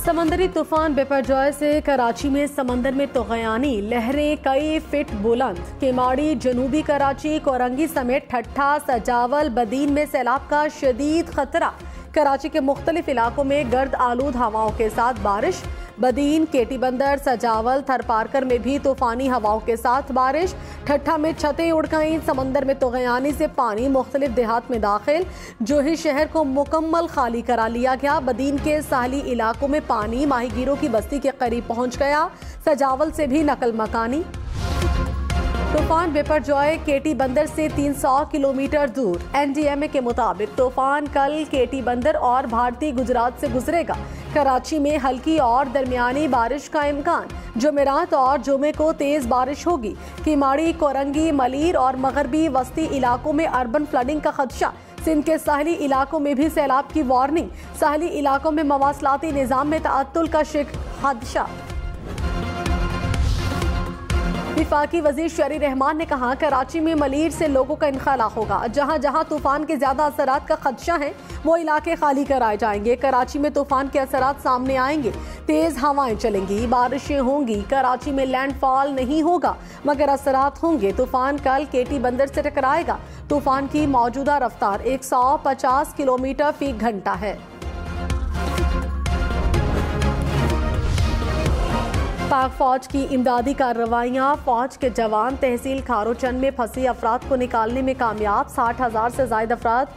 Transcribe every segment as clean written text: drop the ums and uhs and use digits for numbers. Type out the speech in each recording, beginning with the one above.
समंदरी तूफान बिपरजॉय से कराची में समंदर में तूफ़ानी लहरें कई फीट बुलंद। केमाड़ी, जनूबी कराची, कोरंगी समेत ठट्ठा, सजावल, बदीन में सैलाब का शदीद खतरा। कराची के मुख्तलिफ इलाकों में गर्द आलूद हवाओं के साथ बारिश। बदीन, केटी बंदर, सजावल, थरपारकर में भी तूफानी हवाओं के साथ बारिश। ठट्ठा में छतें उड़ गईं। समंदर में तूफ़ानी से पानी मुख्तलिफ देहात में दाखिल। जोही शहर को मुकम्मल खाली करा लिया गया। बदीन के साहली इलाकों में पानी माहीगीरों की बस्ती के करीब पहुंच गया। सजावल से भी नकल मकानी। तूफान बिपरजॉय केटी बंदर से 300 किलोमीटर दूर। NDMA के मुताबिक तूफान कल केटी बंदर और भारतीय गुजरात से गुजरेगा। कराची में हल्की और दरमियानी बारिश का इम्कान। जुमेरात और जुमे को तेज बारिश होगी। केमाड़ी, कोरंगी, मलीर और मगरबी वस्ती इलाकों में अर्बन फ्लडिंग का खदशा। सिंध के साहली इलाकों में भी सैलाब की वार्निंग। साहली इलाकों में मवासलाती निज़ाम में तअत्तुल का खदशा। विफाकी वजीर शरी रहमान ने कहा, कराची में मलीर से लोगों का इनखाला होगा। जहां जहां तूफान के ज्यादा असरात का खदशा है वो इलाके खाली कराए जाएंगे। कराची में तूफान के असरात सामने आएंगे। तेज हवाएं चलेंगी, बारिशें होंगी। कराची में लैंडफॉल नहीं होगा मगर असरात होंगे। तूफान कल केटी बंदर से टकराएगा। तूफान की मौजूदा रफ्तार 150 किलोमीटर फी घंटा है। पाक फौज की इमदादी कार्रवाइयाँ। फौज के जवान तहसील खारोचंद में फंसी अफराद को निकालने में कामयाब। 60,000 से ज्यादा अफराद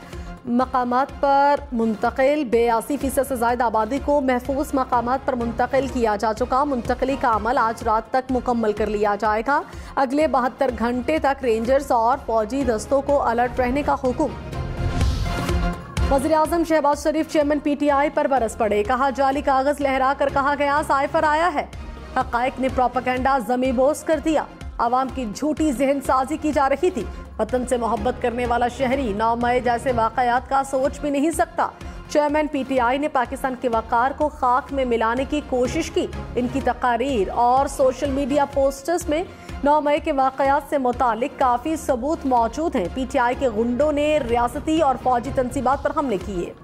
मकामात पर मुंतकिल। 82% से ज्यादा आबादी को महफूज मकामात पर मुंतकिल किया जा चुका। मुंतकली का अमल आज रात तक मुकम्मल कर लिया जाएगा। अगले 72 घंटे तक रेंजर्स और फौजी दस्तों को अलर्ट रहने का हुक्म। वज़ीर-ए-आज़म शहबाज शरीफ चेयरमैन PTI पर बरस पड़े। कहा, जाली कागज लहरा कर कहा गया साइफर आया है। हक़ाइक़ ने प्रोपेगेंडा ज़मीबोस कर दिया। आवाम की झूठी जहन साजी की जा रही थी। वतन से मोहब्बत करने वाला शहरी 9 मई जैसे वाक़यात का सोच भी नहीं सकता। चेयरमैन PTI ने पाकिस्तान के वक़ार को खाक में मिलाने की कोशिश की। इनकी तकारीर और सोशल मीडिया पोस्टर्स में 9 मई के वाक़यात से मुतालिक काफ़ी सबूत मौजूद हैं। PTI के गुंडों ने रियासती और फौजी तंसीबात पर हमले किए।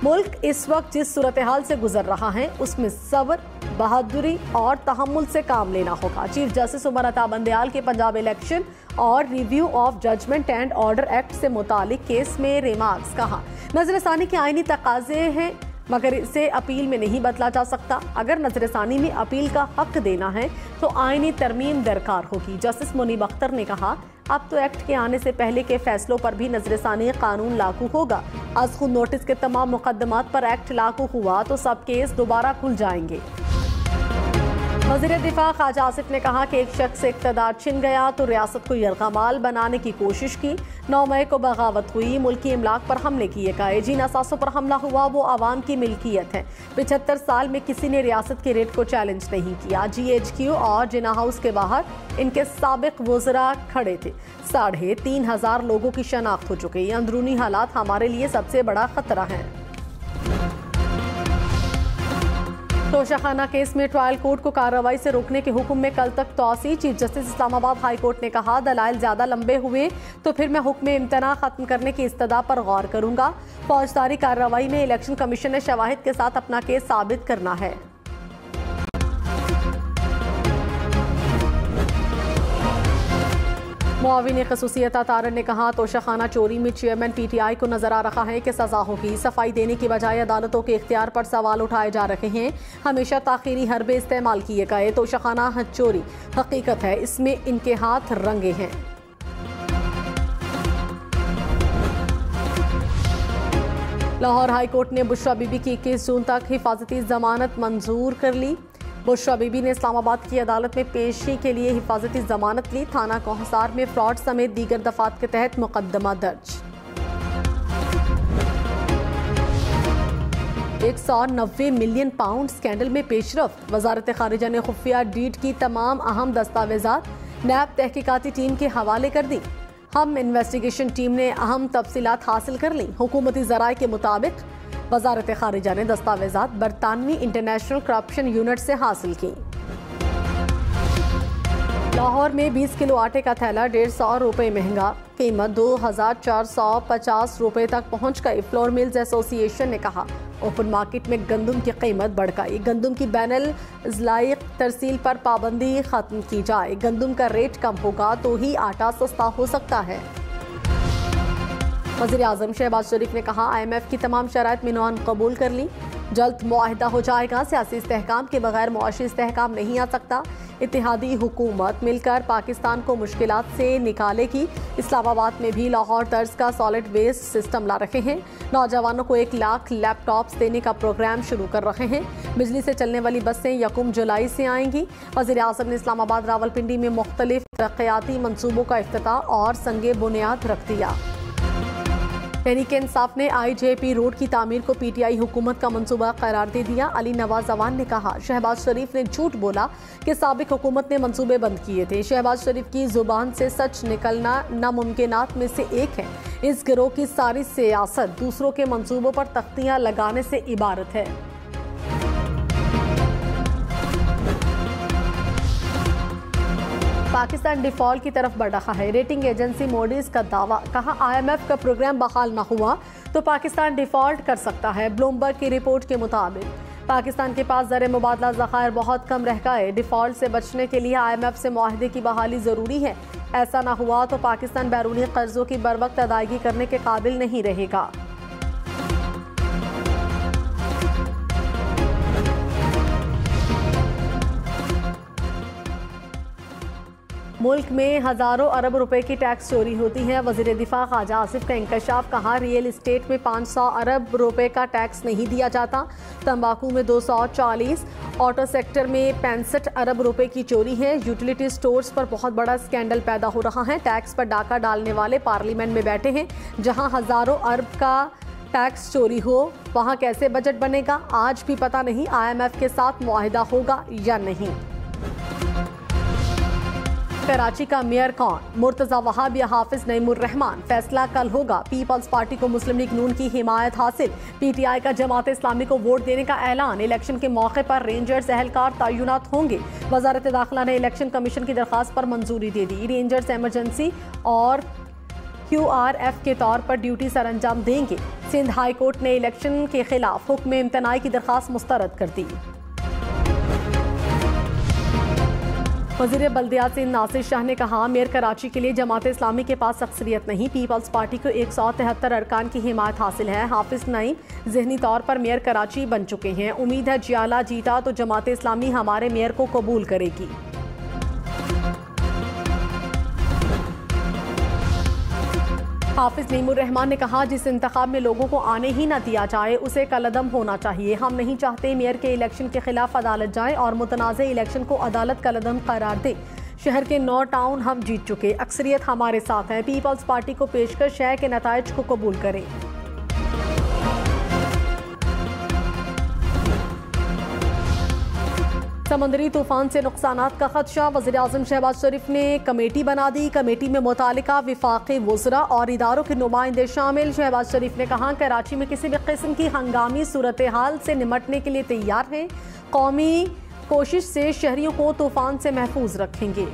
मुल्क इस वक्त जिस सूरत हाल से गुजर रहा है उसमें सब्र, बहादुरी और तहम्मुल से काम लेना होगा। चीफ जस्टिस उमर अता बंदयाल के पंजाब इलेक्शन और review of judgment and order act से मुतालिक केस में रिमार्क्स। कहा, नजरसानी के आईनी तकाजे हैं मगर इसे अपील में नहीं बदला जा सकता। अगर नजरसानी में अपील का हक देना है तो आईनी तरमीम दरकार होगी। जस्टिस मुनीब अख्तर ने कहा, अब तो एक्ट के आने से पहले के फैसलों पर भी नजरसानी कानून लागू होगा। आज खुद नोटिस के तमाम मुकदमात पर एक्ट लागू हुआ तो सब केस दोबारा खुल जाएंगे। वज़ीर दिफा ख्वाजा आसिफ ने कहा कि एक शख्स इक़्तिदार छिन गया तो रियासत को यरगमाल बनाने की कोशिश की। 9 मई को बगावत हुई, मुल्की इमलाक पर हमले किए गए। जिन असासों पर हमला हुआ वो आवाम की मिल्कियत है। 75 साल में किसी ने रियासत के रेट को चैलेंज नहीं किया। GHQ और जिना हाउस के बाहर इनके साबिक वज़रा खड़े थे। 3,500 लोगों की शनाख्त हो चुकी। अंदरूनी हालात हमारे लिए सबसे बड़ा खतरा है। तोशाखाना केस में ट्रायल कोर्ट को कार्रवाई से रोकने के हुक्म में कल तक तौसी। Chief justice Islamabad high court ने कहा, दलाइल ज्यादा लंबे हुए तो फिर मैं हुक्म इम्तना खत्म करने की इस्तदा पर गौर करूंगा। फौजदारी कार्रवाई में इलेक्शन कमीशन ने शवाहिद के साथ अपना केस साबित करना है। मुआविन ख़ुसूसियत तारन ने कहा, तोशाखाना चोरी में चेयरमैन PTI को नजर आ रहा है कि सजा होगी। सफाई देने की बजाय अदालतों के इख्तियार पर सवाल उठाए जा रहे हैं। हमेशा ताखीरी हरबे इस्तेमाल किए गए। तोशाखाना चोरी हकीकत है, इसमें इनके हाथ रंगे हैं। लाहौर हाई कोर्ट ने बुशरा बीबी की 21 जून तक हिफाजती जमानत मंजूर कर ली। बुशरा बीबी ने इस्लामाबाद की अदालत में पेशी के लिए हिफाजती जमानत ली। थाना कोहसार में फ्रॉड समेत दीगर दफात के तहत मुकदमा दर्ज। 190 मिलियन पाउंड स्कैंडल में पेशरफ्त। वजारत खारिजा ने खुफिया डीड की तमाम अहम दस्तावेजात नैब तहकीकाती टीम के हवाले कर दी। हम इन्वेस्टिगेशन टीम ने अहम तफसीलात हासिल कर ली। हुकूमती जराये के मुताबिक वजारत खारिजा ने दस्तावेजात बरतानवी इंटरनेशनल करप्शन यूनिट से हासिल की। लाहौर में 20 किलो आटे का थैला 150 रुपये महंगा, कीमत 2,450 रुपये तक पहुंच गई। फ्लोर मिल्स एसोसिएशन ने कहा, ओपन मार्केट में गंदम की कीमत बढ़ गई। गंदम की बैनल ज़लाइक तरसील पर पाबंदी खत्म की जाए। गंदम का रेट कम होगा तो ही आटा सस्ता हो सकता है। वज़ीर आज़म शहबाज शरीफ ने कहा, IMF की तमाम शराइत मिनवान कबूल कर ली, जल्द मुआहिदा हो जाएगा। सियासी इस्तेहकाम के बगैर मुआशी इस्तेहकाम नहीं आ सकता। इत्तेहादी हुकूमत मिलकर पाकिस्तान को मुश्किलात से निकालेगी। इस्लामाबाद में भी लाहौर तर्ज का सॉलिड वेस्ट सिस्टम ला रहे हैं। नौजवानों को 1 लाख लैपटॉप्स देने का प्रोग्राम शुरू कर रहे हैं। बिजली से चलने वाली बसें 1 जुलाई से आएंगी। वज़ीर आज़म ने इस्लामाबाद रावलपिंडी में मुख्तलिफ तरक्याती मंसूबों का इफ्तिताह और संगे बुनियाद रख दिया। तहरीक इंसाफ ने IJP रोड की तामीर को PTI हुकूमत का मंसूबा करार दे दिया। अली नवाज अवान ने कहा, शहबाज शरीफ ने झूठ बोला कि साबिक हुकूमत ने मंसूबे बंद किए थे। शहबाज शरीफ की जुबान से सच निकलना नामुमकिनात में से एक है। इस गिरोह की सारी सियासत दूसरों के मंसूबों पर तख्तियां लगाने से इबारत है। पाकिस्तान डिफॉल्ट की तरफ बढ़ रहा है। रेटिंग एजेंसी मोडीज का दावा, कहा IMF का प्रोग्राम बहाल न हुआ तो पाकिस्तान डिफॉल्ट कर सकता है। ब्लूमबर्ग की रिपोर्ट के मुताबिक पाकिस्तान के पास ज़र मुबादला ज़खायर बहुत कम रह गए। डिफॉल्ट से बचने के लिए IMF से मुआहदे की बहाली ज़रूरी है। ऐसा न हुआ तो पाकिस्तान बैरूनी कर्जों की बरवक्त अदायगी करने के काबिल नहीं रहेगा। मुल्क में हज़ारों अरब रुपए की टैक्स चोरी होती है। वज़ीर दिफा ख्वाजा आसिफ का इंकशाफ, कहा रियल इस्टेट में 500 अरब रुपए का टैक्स नहीं दिया जाता। तंबाकू में 240, ऑटो सेक्टर में 65 अरब रुपए की चोरी है। यूटिलिटी स्टोर्स पर बहुत बड़ा स्कैंडल पैदा हो रहा है। टैक्स पर डाका डालने वाले पार्लियामेंट में बैठे हैं। जहां हज़ारों अरब का टैक्स चोरी हो वहां कैसे बजट बनेगा, आज भी पता नहीं। IMF के साथ मुआहिदा होगा या नहीं। कराची का मेयर कौन, मुर्तजा वहाब या हाफिज नईमुर रहमान, फैसला कल होगा। पीपल्स पार्टी को मुस्लिम लीग नून की हिमायत हासिल। PTI का जमात इस्लामी को वोट देने का ऐलान। इलेक्शन के मौके पर रेंजर्स एहलकार तैनात होंगे। वजारत दाखिला ने इलेक्शन कमीशन की दरखास्त पर मंजूरी दे दी। रेंजर्स एमरजेंसी और QRF के तौर पर ड्यूटी सर अंजाम देंगे। सिंध हाई कोर्ट ने इलेक्शन के खिलाफ हुक्म इम्तनाई की दरखास्त मुस्तरद कर दी। वज़ीर बल्दियात सिंध नासिर शाह ने कहा, मेयर कराची के लिए जमात इस्लामी के पास अक्सरियत नहीं। पीपल्स पार्टी को 173 अरकान की हिमायत हासिल है। हाफिज नईम ज़हनी तौर पर मेयर कराची बन चुके हैं। उम्मीद है जियाला जीता तो जमात इस्लामी हमारे मेयर को कबूल करेगी। हाफिज नईमुर रहमान ने कहा, जिस इंतखाब में लोगों को आने ही न दिया जाए उसे कलअदम होना चाहिए। हम नहीं चाहते मेयर के इलेक्शन के खिलाफ अदालत जाए और मुतनाज़ इलेक्शन को अदालत कलअदम करार दे। शहर के 9 टाउन हम जीत चुके, अक्सरियत हमारे साथ है। पीपल्स पार्टी को पेशकश है कि नताइज को कबूल करें। समंदरी तूफान से नुकसानात का खदशा, वज़ीर आज़म शहबाज शरीफ ने कमेटी बना दी। कमेटी में मुतालिका विफाक़ी वज़रा और इदारों के नुमाइंदे शामिल। शहबाज शरीफ ने कहा, कराची में किसी भी किस्म की हंगामी सूरत हाल से निमटने के लिए तैयार हैं। कौमी कोशिश से शहरियों को तूफान से महफूज रखेंगे।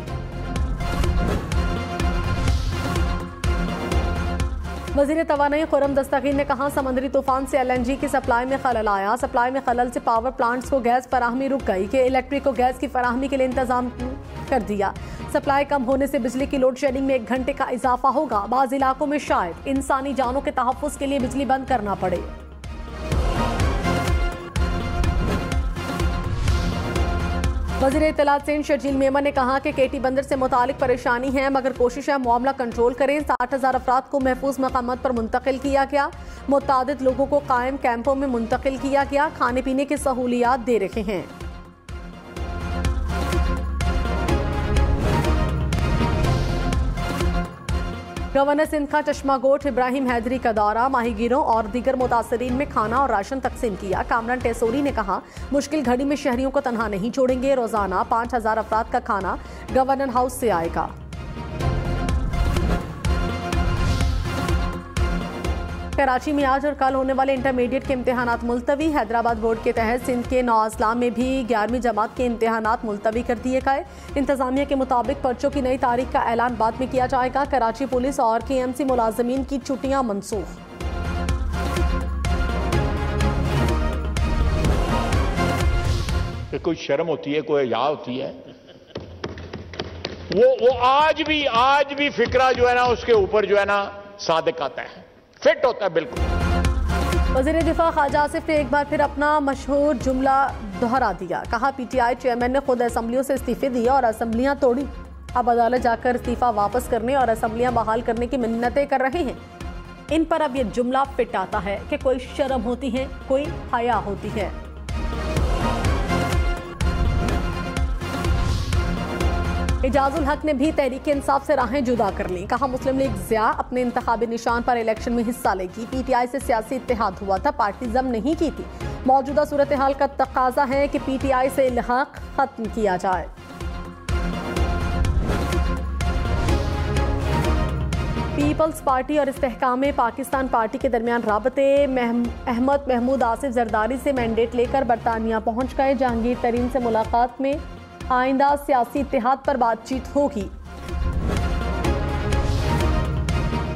वज़ीर तवानाई खुर्रम दस्तगीर ने कहा, समंदरी तूफान से LNG की सप्लाई में खलल आया। सप्लाई में खलल से पावर प्लांट्स को गैस फराहमी रुक गई कि इलेक्ट्रिक को गैस की फराहमी के लिए इंतजाम कर दिया। सप्लाई कम होने से बिजली की लोड शेडिंग में 1 घंटे का इजाफा होगा। बाज़ इलाकों में शायद इंसानी जानों के तहफ़्फ़ुज़ के लिए बिजली बंद करना पड़े। वज़ीर इत्तलात सिंध शर्जील मेमन ने कहा कि KT बंदर से मुतालिक परेशानी है, मगर कोशिश है मामला कंट्रोल करें। 60,000 अफराद को महफूज मकामात पर मुंतकिल किया गया। मुतादिद लोगों को कायम कैंपों में मुंतकिल किया गया। खाने पीने की सहूलियात दे रहे हैं। गवर्नर सिंध का चश्मागोट इब्राहिम हैदरी का दौरा, माहीगीरों और दीगर मुतासरीन में खाना और राशन तकसीम किया। कामरान टेसोरी ने कहा, मुश्किल घड़ी में शहरियों को तनहा नहीं छोड़ेंगे। रोजाना 5,000 अफराद का खाना गवर्नर हाउस से आएगा। कराची में आज और कल होने वाले इंटरमीडिएट के इम्तिहानात मुलतवी। हैदराबाद बोर्ड के तहत सिंध के 9 अजला में भी 11वीं जमात के इम्तिहानात मुलतवी कर दिए गए। इंतजामिया के मुताबिक पर्चों की नई तारीख का ऐलान बाद में किया जाएगा। कराची पुलिस और KMC मुलाजमीन की छुट्टियां मनसूख। कि कोई शर्म होती है, कोई हया होती है। वो आज भी फिक्रा जो है ना उसके ऊपर जो है ना सादिक आता है, फिट होता है बिल्कुल। वज़ीर दिफा ख्वाजा आसिफ ने एक बार फिर अपना मशहूर जुमला दोहरा दिया। कहा पीटीआई चेयरमैन ने खुद असेंबलियों से इस्तीफे दिए और असेंबलियां तोड़ी, अब अदालत जाकर इस्तीफा वापस करने और असेंबलियां बहाल करने की मिन्नतें कर रहे हैं। इन पर अब यह जुमला फिट आता है कि कोई शर्म होती है, कोई हया होती है। इजाजुल हक ने भी तहरीक इंसाफ से राहें जुदा कर ली। कहा मुस्लिम लीग ज़िया अपने इंतखाबी निशान पर इलेक्शन में हिस्सा लेगी। पीटीआई से सियासी इत्तेहाद हुआ था, पार्टी जम नहीं की थी। मौजूदा सूरत हाल का तकाजा है कि पीटीआई से इल्हाक खत्म किया जाए। पीपल्स पार्टी और इस्तेहकाम पाकिस्तान पार्टी के दरमियान राबते अहमद महमूद आसिफ जरदारी से मैंडेट लेकर बरतानिया पहुंच गए। जहांगीर तरीन से मुलाकात में आइंदा सियासी इत्तेहाद पर बातचीत होगी।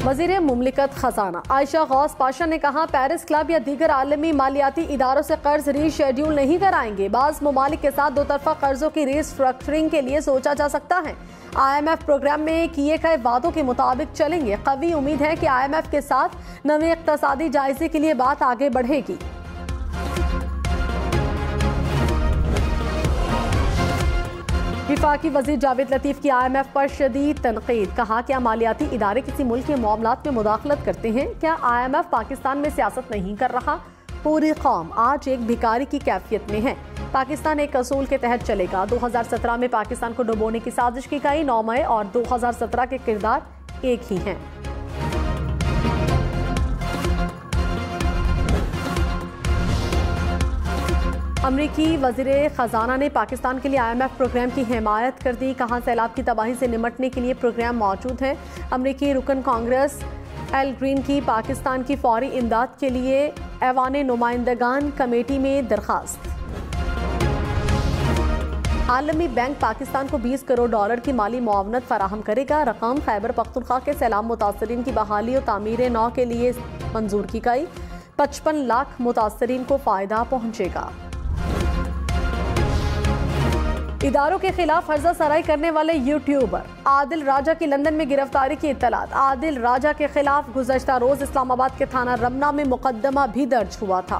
वज़ीर मुमलिकत खजाना आयशा गौस पाशा ने कहा पेरिस क्लब या दीगर आलमी मालियाती इदारों से कर्ज रीशेड्यूल नहीं कराएंगे। बाज़ ममालिक के साथ दोतरफा कर्जों की रीस्ट्रक्चरिंग के लिए सोचा जा सकता है। IMF प्रोग्राम में किए गए वादों के मुताबिक चलेंगे। कवी उम्मीद है कि IMF के साथ नए इक़्तिसादी जायजे के लिए बात आगे बढ़ेगी। विफाकी वजीर जावेद लतीफ की IMF पर शदीद तनकीद। कहा क्या मालियाती इदारे किसी मुल्क के मामलात में मुदाखलत करते हैं? क्या IMF पाकिस्तान में सियासत नहीं कर रहा? पूरी कौम आज एक भिखारी की कैफियत में है। पाकिस्तान एक असूल के तहत चलेगा। 2017 में पाकिस्तान को डुबोने की साजिश की गई। 9 मई और 2017 के किरदार एक ही हैं। अमरीकी वज़ीर ख़जाना ने पाकिस्तान के लिए IMF प्रोग्राम की हिमायत कर दी। कहा सैलाब की तबाही से निमटने के लिए प्रोग्राम मौजूद है। अमरीकी रुकन कांग्रेस एल ग्रीन की पाकिस्तान की फौरी इमदाद के लिए ऐवान नुमाइंदगान कमेटी में दरखास्त। आलमी बैंक पाकिस्तान को $20 करोड़ की माली मुआवनत फराहम करेगा। रकम खैबर पख्तूनख्वा के सैलाब मुतासरीन की बहाली और तामीर नौ के लिए मंजूर की गई। 55 लाख मुतासरीन को फ़ायदा पहुँचेगा। इदारों के खिलाफ फर्जा सराई करने वाले यूट्यूबर आदिल राजा की लंदन में गिरफ्तारी की इत्तलात। आदिल राजा के खिलाफ गुज़श्ता रोज इस्लामाबाद के थाना रमना में मुकदमा भी दर्ज हुआ था।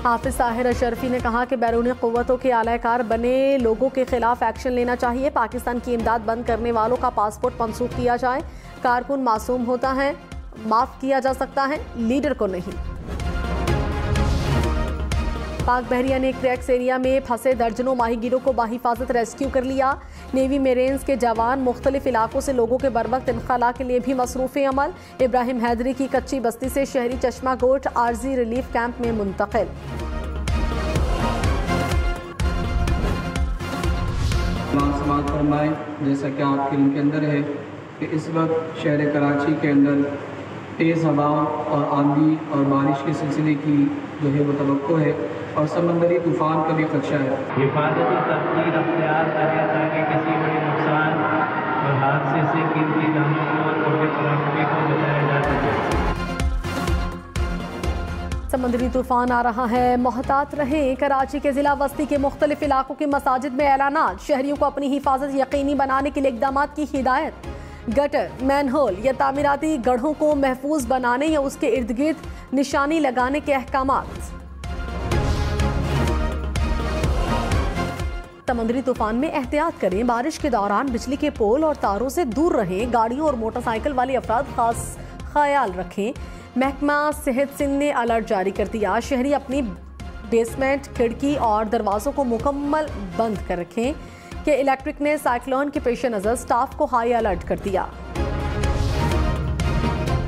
हाफिज ताहिर अशरफी ने कहा कि बैरूनी क़ुव्वतों के आलाकार बने लोगों के खिलाफ एक्शन लेना चाहिए। पाकिस्तान की इमदाद बंद करने वालों का पासपोर्ट मनसूख किया जाए। कारकुन मासूम होता है, माफ किया जा सकता है, लीडर को नहीं। पाक बहरिया ने क्रैक्स एरिया में फंसे दर्जनों माहीगीरों को बाहिफाजत रेस्क्यू कर लिया। नेवी मेरेन्स के जवान मुख्तलिफ इलाकों से लोगों के बरवक्त इनखला के लिए भी मसरूफ़ अमल। इब्राहिम हैदरी की कच्ची बस्ती से शहरी चश्मा गोट आर्जी रिलीफ कैंप में मुंतकिल। जैसा कि आपके इनके अंदर है कि इस वक्त शहर कराची के अंदर तेज़ हवा और आंधी और बारिश के सिलसिले की जो है वो तवक्को है और समंदरी तूफ़ान का भी खदशा है। हिफाजती तदबीर अख्तियार करें ताकि किसी बड़े नुकसान और हादसे से कीमती जानों को और प्रॉपर्टी को बचाया जा सके। समंदरी तूफान आ रहा है, मोहतात रहें। कराची के जिला वस्ती के मुख्तलिफ इलाकों की मसाजिद में ऐलानात। शहरियों को अपनी हिफाजत यकीनी बनाने के लिए इक़दामात की हिदायत। गटर, मैनहोल या तामीराती गढ़ों को महफूज बनाने या उसके इर्द गिर्द निशानी लगाने के अहकामात। समंदरी तूफान में एहतियात करें। बारिश के दौरान बिजली के पोल और तारों से दूर रहें। गाड़ियों और मोटरसाइकिल वाले अफराद खास ख्याल रखें। महकमा सेहत सिंध ने अलर्ट जारी कर दिया। शहरी अपनी बेसमेंट, खिड़की और दरवाजों को मुकम्मल बंद कर रखें कि इलेक्ट्रिक ने साइक्लोन के पेश नज़र स्टाफ को हाई अलर्ट कर दिया।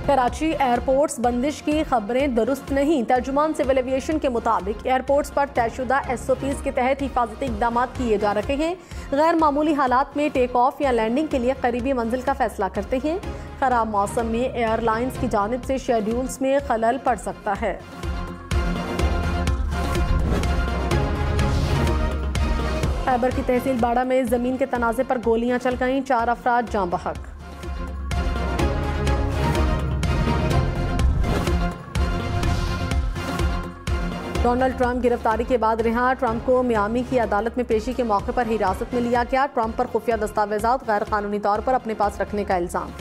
कराची एयरपोर्ट्स बंदिश की खबरें दुरुस्त नहीं। तर्जुमान सिविल एविएशन के मुताबिक एयरपोर्ट्स पर तयशुदा SOPs के तहत हिफाजती इक़दाम किए जा रहे हैं। गैर मामूली हालात में टेक ऑफ या लैंडिंग के लिए करीबी मंजिल का फैसला करते हैं। खराब मौसम में एयरलाइंस की जानिब से शेड्यूल्स में खलल पड़ सकता है। खैबर की तहसील बाड़ा में जमीन के तनाज़े पर गोलियां चल गईं। 4 अफराद जाँ बहक। डोनाल्ड ट्रंप गिरफ्तारी के बाद रिहा। ट्रंप को मियामी की अदालत में पेशी के मौके पर हिरासत में लिया गया। ट्रंप पर खुफिया दस्तावेजात गैर कानूनी तौर पर अपने पास रखने का इल्जाम।